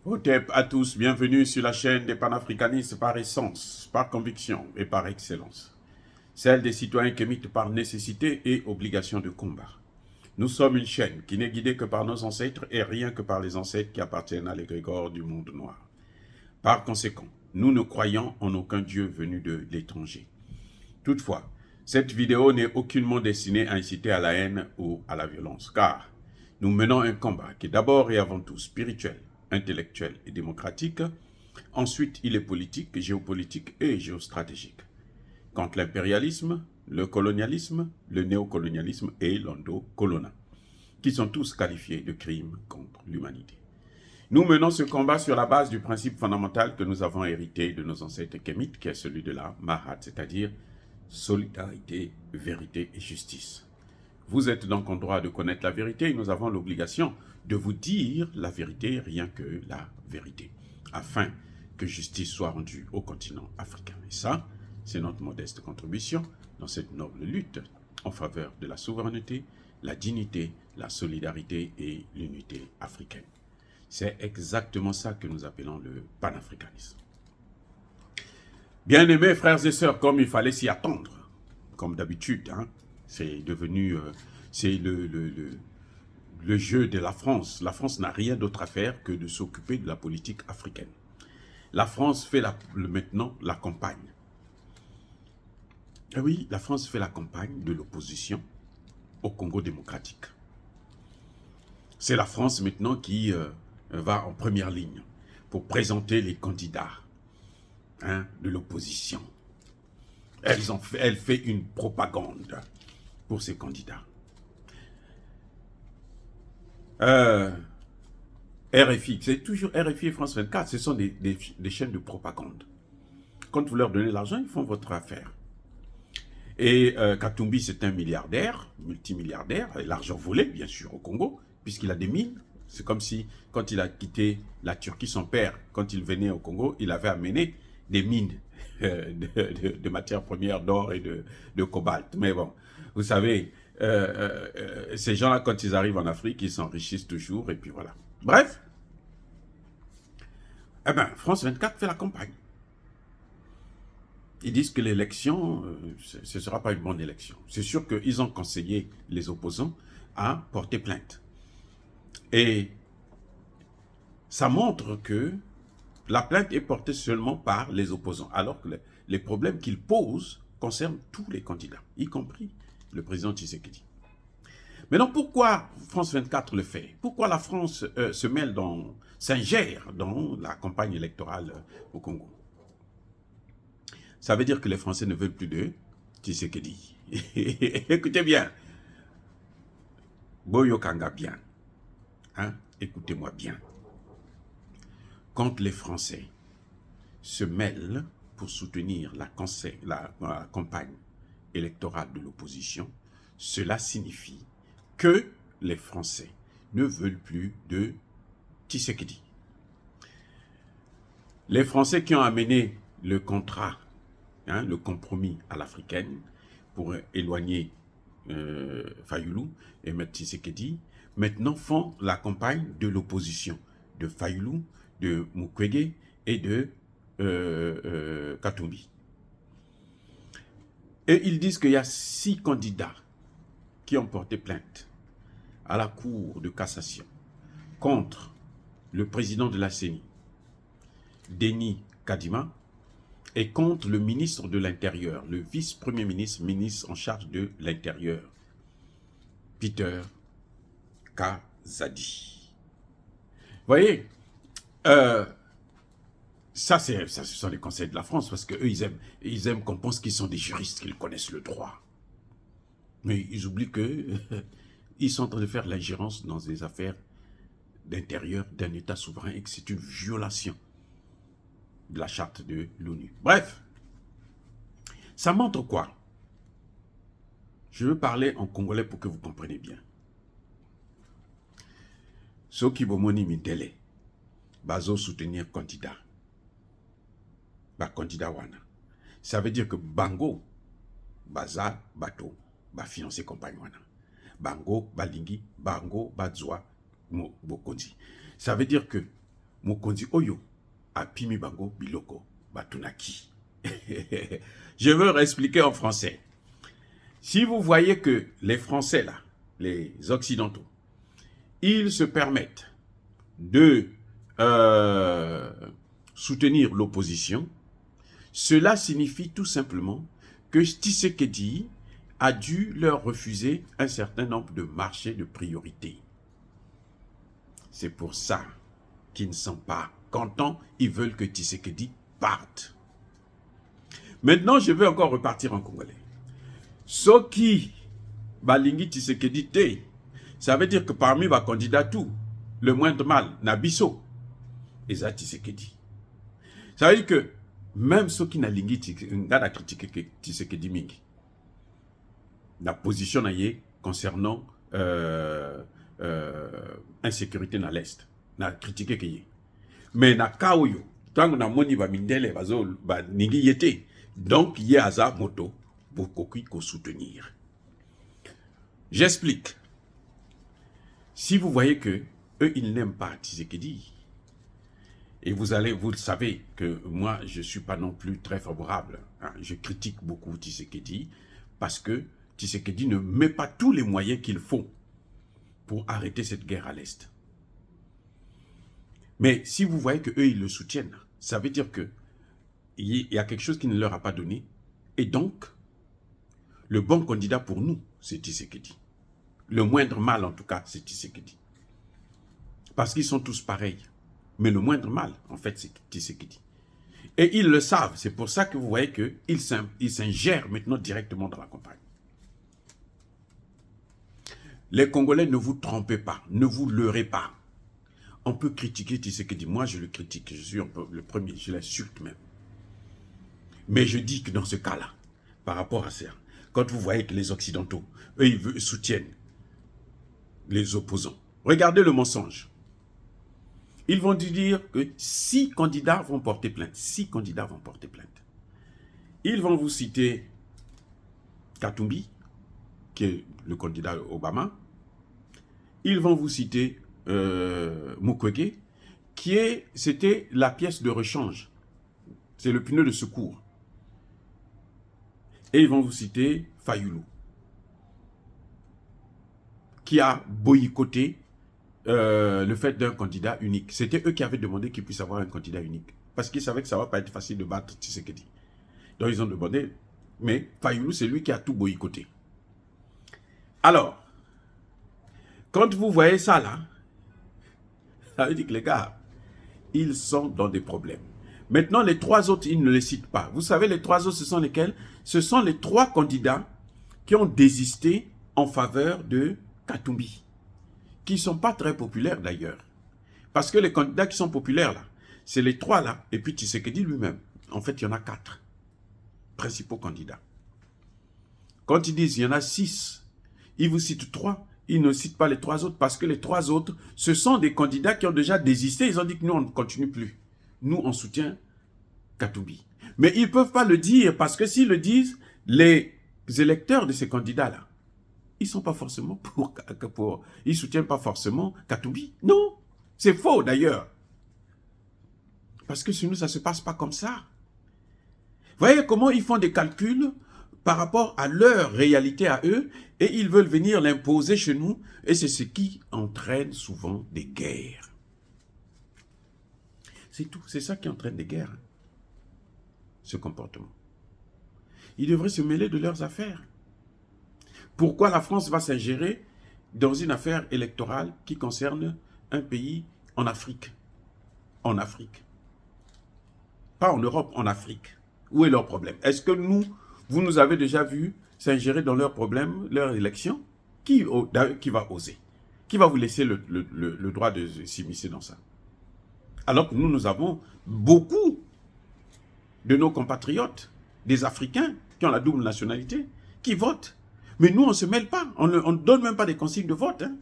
Hotep à tous, bienvenue sur la chaîne des panafricanistes par essence, par conviction et par excellence. Celle des citoyens kémites par nécessité et obligation de combat. Nous sommes une chaîne qui n'est guidée que par nos ancêtres et rien que par les ancêtres qui appartiennent à l'égrégore du monde noir. Par conséquent, nous ne croyons en aucun Dieu venu de l'étranger. Toutefois, cette vidéo n'est aucunement destinée à inciter à la haine ou à la violence, car nous menons un combat qui est d'abord et avant tout spirituel, intellectuel et démocratique. Ensuite, il est politique, géopolitique et géostratégique. Contre l'impérialisme, le colonialisme, le néocolonialisme et l'endocolona, qui sont tous qualifiés de crimes contre l'humanité. Nous menons ce combat sur la base du principe fondamental que nous avons hérité de nos ancêtres kémites, qui est celui de la Mahat, c'est-à-dire solidarité, vérité et justice. Vous êtes donc en droit de connaître la vérité et nous avons l'obligation de vous dire la vérité, rien que la vérité, afin que justice soit rendue au continent africain. Et ça, c'est notre modeste contribution dans cette noble lutte en faveur de la souveraineté, la dignité, la solidarité et l'unité africaine. C'est exactement ça que nous appelons le panafricanisme. Bien-aimés frères et sœurs, comme il fallait s'y attendre, comme d'habitude, hein, c'est devenu c'est le jeu de la France. La France n'a rien d'autre à faire que de s'occuper de la politique africaine. La France fait maintenant la campagne. Et oui, la France fait la campagne de l'opposition au Congo démocratique. C'est la France maintenant qui va en première ligne pour présenter les candidats de l'opposition. Elle fait une propagande pour ces candidats. RFI, c'est toujours RFI et France 24, ce sont des chaînes de propagande. Quand vous leur donnez l'argent, ils font votre affaire. Et Katumbi, c'est un milliardaire, multimilliardaire, et l'argent volé, bien sûr, au Congo, puisqu'il a des mines. C'est comme si, quand il a quitté la Turquie, son père, quand il venait au Congo, il avait amené des mines de matières premières d'or et de cobalt. Mais bon, vous savez, ces gens-là, quand ils arrivent en Afrique, ils s'enrichissent toujours, et puis voilà. Bref, eh ben, France 24 fait la campagne. Ils disent que l'élection, ce ne sera pas une bonne élection. C'est sûr qu'ils ont conseillé les opposants à porter plainte. Et ça montre que la plainte est portée seulement par les opposants, alors que les problèmes qu'ils posent concernent tous les candidats, y compris le président Tshisekedi. Maintenant, pourquoi France 24 le fait? Pourquoi la France s'ingère dans la campagne électorale au Congo? Ça veut dire que les Français ne veulent plus de Tshisekedi. Écoutez bien. Boyo Kanga bien. Hein? Écoutez-moi bien. Quand les Français se mêlent pour soutenir la campagne électorale de l'opposition, cela signifie que les Français ne veulent plus de Tshisekedi. Les Français qui ont amené le contrat, le compromis à l'africaine pour éloigner Fayoulou et mettre Tshisekedi, maintenant font la campagne de l'opposition de Fayoulou, de Mukwege et de Katumbi. Et ils disent qu'il y a 6 candidats qui ont porté plainte à la Cour de cassation contre le président de la CENI, Denis Kadima, et contre le ministre de l'Intérieur, le vice-premier ministre, ministre en charge de l'Intérieur, Peter Kazadi. Vous voyez, ça, ce sont les conseils de la France, parce qu'eux, ils aiment qu'on pense qu'ils sont des juristes, qu'ils connaissent le droit. Mais ils oublient qu'ils sont en train de faire l'ingérence dans des affaires d'intérieur d'un État souverain et que c'est une violation de la charte de l'ONU. Bref, ça montre quoi? Je veux parler en congolais pour que vous compreniez bien. Soki bomoni mitele, bazo soutenir candidat. Candidat wana. Ça veut dire que bango, baza, bato, ba financer campagne wana. Bango, balingi, bango, bazwa, bokonzi. Ça veut dire que Mokonzi Oyo, a Pimi Bango Biloko, Batunaki. Je veux réexpliquer en français. Si vous voyez que les Français, là, les Occidentaux, ils se permettent de soutenir l'opposition, cela signifie tout simplement que Tshisekedi a dû leur refuser un certain nombre de marchés de priorité. C'est pour ça qu'ils ne sont pas contents, ils veulent que Tshisekedi parte. Maintenant, je vais encore repartir en congolais. Ce qui balingi Tshisekedi te, ça veut dire que parmi les candidats tout, le moindre mal, Nabiso, et ça Tshisekedi. Ça veut dire que même ceux qui n'ont pas critiqué Tshisekedi mingi, la position concernant insécurité dans l'Est, n'a critiqué que yé. Mais na kaoyo, tant que moni ba mindele bazol ba ningi yete, donc yé aza moto pour qu'on soutenir. J'explique. Si vous voyez que eux ils n'aiment pas Tshisekedi, et vous le savez que moi je suis pas non plus très favorable, hein, je critique beaucoup Tshisekedi parce que Tshisekedi ne met pas tous les moyens qu'il faut pour arrêter cette guerre à l'Est. Mais si vous voyez qu'eux, ils le soutiennent, ça veut dire qu'il y a quelque chose qui ne leur a pas donné. Et donc, le bon candidat pour nous, c'est Tshisekedi. Le moindre mal, en tout cas, c'est Tshisekedi. Parce qu'ils sont tous pareils. Mais le moindre mal, en fait, c'est Tshisekedi. Et ils le savent. C'est pour ça que vous voyez qu'ils s'ingèrent maintenant directement dans la campagne. Les Congolais, ne vous trompez pas. Ne vous leurrez pas. On peut critiquer Tshisekedi. Moi, je le critique. Je suis un peu le premier. Je l'insulte même. Mais je dis que dans ce cas-là, par rapport à ça, quand vous voyez que les Occidentaux, eux, ils soutiennent les opposants. Regardez le mensonge. Ils vont dire que 6 candidats vont porter plainte. 6 candidats vont porter plainte. Ils vont vous citer Katumbi, qui est le candidat Obama. Ils vont vous citer Mukwege, c'était la pièce de rechange. C'est le pneu de secours. Et ils vont vous citer Fayoulou, qui a boycotté le fait d'un candidat unique. C'était eux qui avaient demandé qu'il puisse avoir un candidat unique. Parce qu'ils savaient que ça ne va pas être facile de battre Tshisekedi. Donc ils ont demandé. Mais Fayoulou, c'est lui qui a tout boycotté. Alors, quand vous voyez ça là, ça veut dire que les gars, ils sont dans des problèmes. Maintenant, les 3 autres, ils ne les citent pas. Vous savez, les 3 autres, ce sont lesquels? Ce sont les 3 candidats qui ont désisté en faveur de Katumbi, qui ne sont pas très populaires d'ailleurs. Parce que les candidats qui sont populaires là, c'est les 3 là, et puis Tshisekedi lui-même. En fait, il y en a 4 principaux candidats. Quand ils disent il y en a 6, ils vous citent 3. Ils ne citent pas les 3 autres parce que les 3 autres, ce sont des candidats qui ont déjà désisté. Ils ont dit que nous, on ne continue plus. Nous, on soutient Katumbi. Mais ils ne peuvent pas le dire parce que s'ils le disent, les électeurs de ces candidats-là, ils ne sont pas forcément ils ne soutiennent pas forcément Katumbi. Non, c'est faux d'ailleurs. Parce que chez nous, ça ne se passe pas comme ça. Vous voyez comment ils font des calculs par rapport à leur réalité à eux, et ils veulent venir l'imposer chez nous, et c'est ce qui entraîne souvent des guerres. C'est tout, c'est ça qui entraîne des guerres, ce comportement. Ils devraient se mêler de leurs affaires. Pourquoi la France va s'ingérer dans une affaire électorale qui concerne un pays en Afrique? En Afrique. Pas en Europe, en Afrique. Où est leur problème? Est-ce que vous nous avez déjà vu s'ingérer dans leurs problèmes, leurs élections? Qui va oser? Qui va vous laisser le droit de s'immiscer dans ça? Alors que nous avons beaucoup de nos compatriotes, des Africains qui ont la double nationalité, qui votent. Mais nous, on ne se mêle pas. On ne donne même pas des consignes de vote. Hein.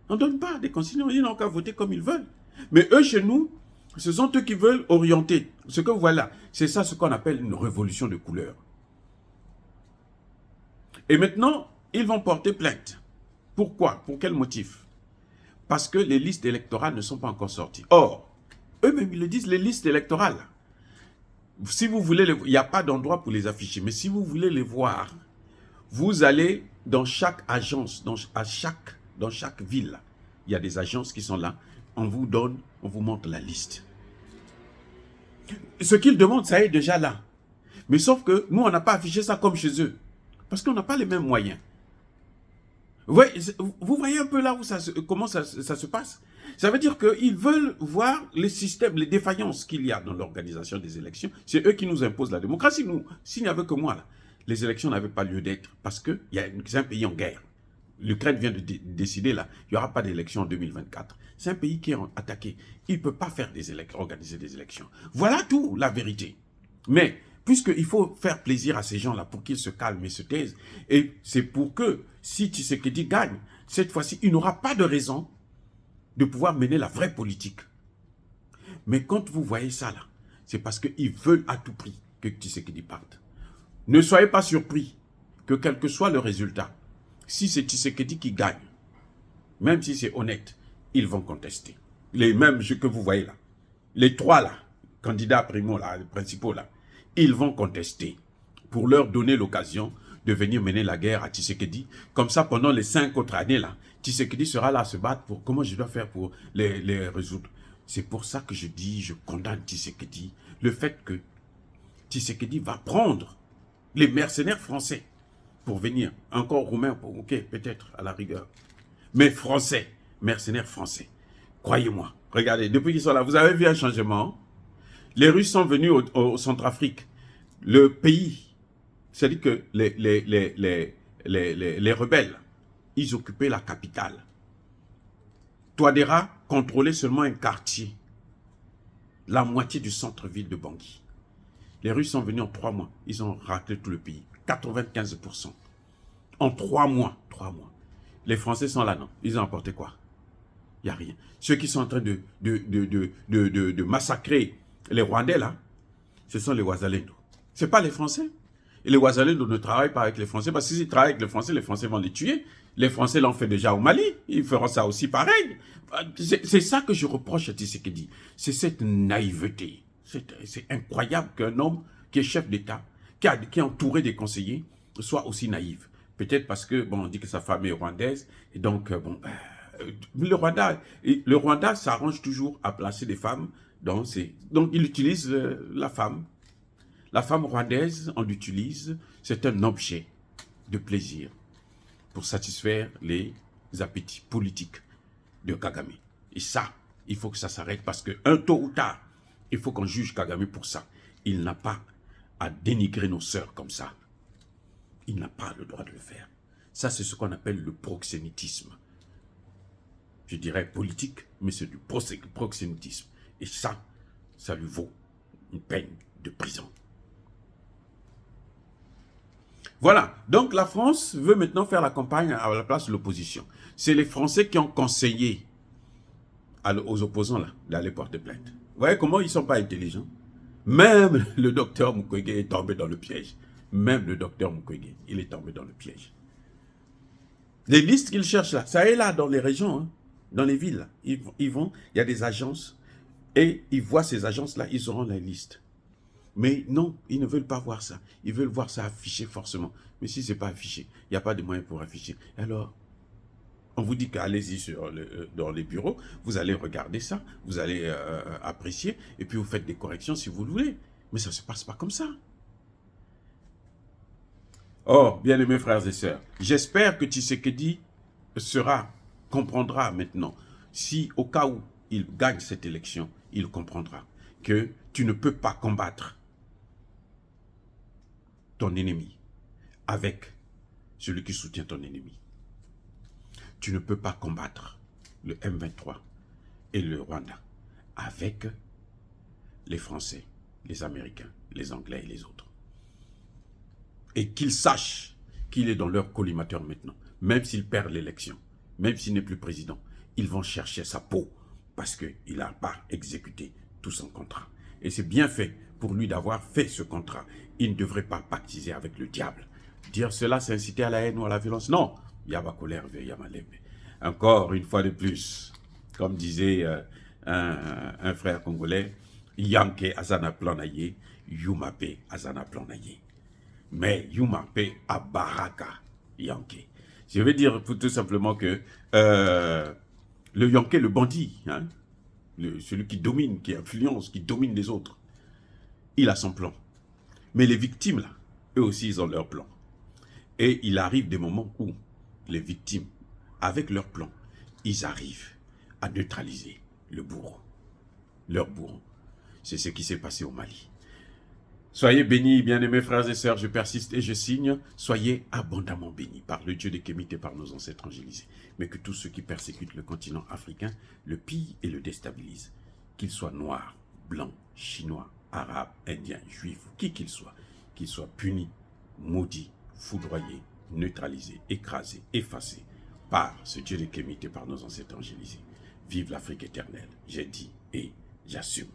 On ne donne pas des consignes. Ils n'ont qu'à voter comme ils veulent. Mais eux, chez nous, ce sont eux qui veulent orienter. Ce que vous voyez là, c'est ça ce qu'on appelle une révolution de couleurs. Et maintenant, ils vont porter plainte. Pourquoi? Pour quel motif? Parce que les listes électorales ne sont pas encore sorties. Or, Eux-mêmes, ils le disent, les listes électorales. Si vous voulez, il n'y a pas d'endroit pour les afficher, mais si vous voulez les voir, vous allez dans chaque agence, dans chaque ville, il y a des agences qui sont là, on vous donne, on vous montre la liste. Ce qu'ils demandent, ça est déjà là. Mais sauf que nous, on n'a pas affiché ça comme chez eux, parce qu'on n'a pas les mêmes moyens. Vous voyez un peu là où comment ça se passe? Ça veut dire qu'ils veulent voir les systèmes, les défaillances qu'il y a dans l'organisation des élections. C'est eux qui nous imposent la démocratie. S'il n'y avait que moi, là, les élections n'avaient pas lieu d'être parce que c'est un pays en guerre. L'Ukraine vient de décider, là, il n'y aura pas d'élection en 2024. C'est un pays qui est attaqué. Il ne peut pas faire organiser des élections. Voilà tout, la vérité. Mais, puisqu'il faut faire plaisir à ces gens-là pour qu'ils se calment et se taisent, et c'est pour que, si Tshisekedi gagne, cette fois-ci, il n'aura pas de raison de pouvoir mener la vraie politique. Mais quand vous voyez ça là, c'est parce qu'ils veulent à tout prix que Tshisekedi parte. Ne soyez pas surpris que quel que soit le résultat, si c'est Tshisekedi qui gagne, même si c'est honnête, ils vont contester. Les mêmes que vous voyez là, les trois là, candidats primo là, les principaux là, ils vont contester pour leur donner l'occasion de venir mener la guerre à Tshisekedi. Comme ça, pendant les 5 autres années là, Tshisekedi sera là à se battre pour comment je dois faire pour les résoudre. C'est pour ça que je dis, je condamne Tshisekedi. Le fait que Tshisekedi va prendre les mercenaires français pour venir. Encore roumains, ok, peut-être à la rigueur. Mais français, mercenaires français. Croyez-moi. Regardez, depuis qu'ils sont là, vous avez vu un changement. Les Russes sont venus au Centrafrique. Le pays, c'est-à-dire que les rebelles, ils occupaient la capitale. Touadéra contrôlait seulement un quartier. La moitié du centre-ville de Bangui. Les Russes sont venus en 3 mois. Ils ont raclé tout le pays. 95%. En 3 mois. 3 mois. Les Français sont là, non? Ils ont apporté quoi? Il n'y a rien. Ceux qui sont en train de massacrer les Rwandais, là, ce sont les Ouazalendo. Ce n'est pas les Français. Et les Ouazalendo ne travaillent pas avec les Français, parce que s'ils travaillent avec les Français vont les tuer. Les Français l'ont fait déjà au Mali. Ils feront ça aussi pareil. C'est ça que je reproche à Tshisekedi. C'est cette naïveté. C'est incroyable qu'un homme qui est chef d'État, qui est entouré des conseillers, soit aussi naïf. Peut-être parce que, bon, on dit que sa femme est rwandaise, et donc, bon, le Rwanda s'arrange toujours à placer des femmes dans ses... Donc, il utilise la femme. La femme rwandaise, on l'utilise, c'est un objet de plaisir pour satisfaire les appétits politiques de Kagame. Et ça, il faut que ça s'arrête parce que, un tôt ou tard, il faut qu'on juge Kagame pour ça. Il n'a pas à dénigrer nos sœurs comme ça. Il n'a pas le droit de le faire. Ça, c'est ce qu'on appelle le proxénétisme. Je dirais politique, mais c'est du proxénétisme. Et ça lui vaut une peine de prison. Voilà. Donc, la France veut maintenant faire la campagne à la place de l'opposition. C'est les Français qui ont conseillé aux opposants là d'aller porter plainte. Vous voyez comment ils ne sont pas intelligents? Même le docteur Mukwege est tombé dans le piège. Même le docteur Mukwege, il est tombé dans le piège. Les listes qu'ils cherchent là, ça est là dans les régions, hein, dans les villes. Ils vont, il y a des agences, et ils voient ces agences-là, ils auront la liste. Mais non, ils ne veulent pas voir ça. Ils veulent voir ça affiché forcément. Mais si ce n'est pas affiché, il n'y a pas de moyen pour afficher. Alors, on vous dit qu'allez-y dans les bureaux, vous allez regarder ça, vous allez apprécier, et puis vous faites des corrections si vous le voulez. Mais ça ne se passe pas comme ça. Oh, bien-aimés frères et sœurs, j'espère que Tshisekedi comprendra maintenant, si au cas où il gagne cette élection, il comprendra que tu ne peux pas combattre ton ennemi avec celui qui soutient ton ennemi. Tu ne peux pas combattre le M23 et le Rwanda avec les Français, les Américains, les Anglais et les autres. Et qu'ils sachent qu'il est dans leur collimateur maintenant. Même s'il perd l'élection, même s'il n'est plus président, ils vont chercher sa peau parce qu'il n'a pas exécuté tout son contrat. Et c'est bien fait pour lui d'avoir fait ce contrat. Il ne devrait pas pactiser avec le diable. Dire cela, c'est inciter à la haine ou à la violence. Non, il y a ma colère, il y a ma lèvre. Encore une fois de plus, comme disait un frère congolais, Yanke Azana Planaye, Yumape Azana Planaye. Mais Yumape a Baraka Yanke. Je veux dire tout simplement que le Yanke, le bandit, hein, celui qui domine, qui influence, qui domine les autres, il a son plan. Mais les victimes, là, eux aussi, ils ont leur plan. Et il arrive des moments où les victimes, avec leur plan, ils arrivent à neutraliser le bourreau, leur bourreau. C'est ce qui s'est passé au Mali. Soyez bénis, bien-aimés frères et sœurs, je persiste et je signe. Soyez abondamment bénis par le Dieu de Kémite et par nos ancêtres angélisés. Mais que tous ceux qui persécutent le continent africain le pillent et le déstabilisent. Qu'ils soient noirs, blancs, chinois, arabes, indiens, juifs, qui qu'ils soient punis, maudits, foudroyés, neutralisés, écrasés, effacés par ce Dieu de Kémite et par nos ancêtres angélisés. Vive l'Afrique éternelle, j'ai dit et j'assume.